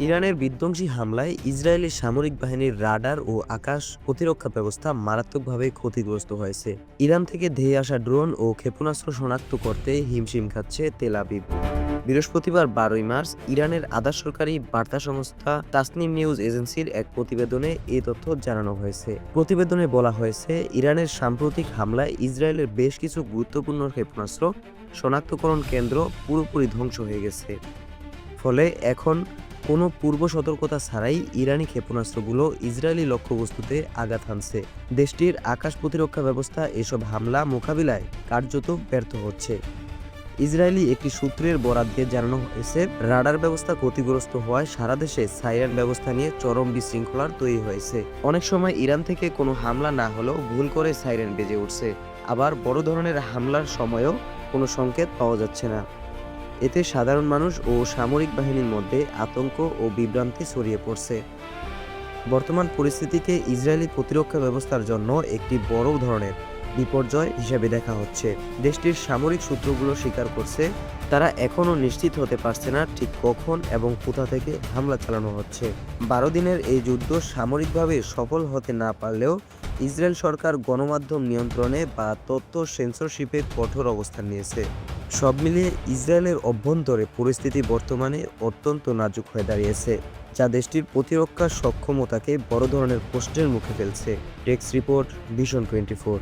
ইরানের বিধ্বংসী হামলায় ইসরায়েলি সামরিক বাহিনীর রাডার ও আকাশ প্রতিরক্ষা ব্যবস্থা মারাত্মকভাবে ক্ষতিগ্রস্ত হয়েছে। ইরান থেকে ধেয়ে আসা ড্রোন ও ক্ষেপণাস্ত্র শনাক্ত করতে হিমশিম খাচ্ছে তেল আবিব। বৃহস্পতিবার 12 মার্চ ইরানের আধা সরকারি বার্তা সংস্থা তাসনিম নিউজ এজেন্সির এক প্রতিবেদনে এই তথ্য জানানো হয়েছে। প্রতিবেদনে বলা হয়েছে, ইরানের সাম্প্রতিক হামলায় ইসরায়েলের বেশ কিছু গুরুত্বপূর্ণ ক্ষেপণাস্ত্র শনাক্তকরণ কেন্দ্র পুরোপুরি ধ্বংস হয়ে গেছে। ফলে এখন কোনো পূর্ব সতর্কতা ছাড়াই ইরানি ক্ষেপণাস্ত্রগুলো ইসরায়েলি লক্ষ্যবস্তুতে আঘাত হানছে। দেশটির আকাশ প্রতিরক্ষা ব্যবস্থা এসব হামলা মোকাবিলায় কার্যত ব্যর্থ হচ্ছে। ইসরায়েলি একটি সূত্রের বরাত দিয়ে জানানো হয়েছে, রাডার ব্যবস্থা ক্ষতিগ্রস্ত হওয়ায় সারা দেশে সাইরেন ব্যবস্থা নিয়ে চরম বিশৃঙ্খলার তৈরি হয়েছে। অনেক সময় ইরান থেকে কোনো হামলা না হলেও ভুল করে সাইরেন বেজে উঠছে। আবার বড় ধরনের হামলার সময়ও কোনো সংকেত পাওয়া যাচ্ছে না। এতে সাধারণ মানুষ ও সামরিক বাহিনীর মধ্যে আতঙ্ক ও বিভ্রান্তি ছড়িয়ে পড়ছে। বর্তমান পরিস্থিতিকে ইসরায়েলি প্রতিরক্ষা ব্যবস্থার জন্য একটি বড় ধরনের বিপর্যয় হিসেবে দেখা হচ্ছে। দেশটির সামরিক সূত্রগুলো স্বীকার করছে, তারা এখনও নিশ্চিত হতে পারছে না ঠিক কখন এবং কোথা থেকে হামলা চালানো হচ্ছে। 12 দিনের এই যুদ্ধ সামরিকভাবে সফল হতে না পারলেও ইসরায়েল সরকার গণমাধ্যম নিয়ন্ত্রণে বা তথ্য সেন্সরশিপে কঠোর অবস্থান নিয়েছে। সব মিলিয়ে ইসরায়েলের অভ্যন্তরে পরিস্থিতি বর্তমানে অত্যন্ত নাজুক হয়ে দাঁড়িয়েছে, যা দেশটির প্রতিরক্ষা সক্ষমতাকে বড় ধরনের প্রশ্নের মুখে ফেলছে। Desk report, vision 24।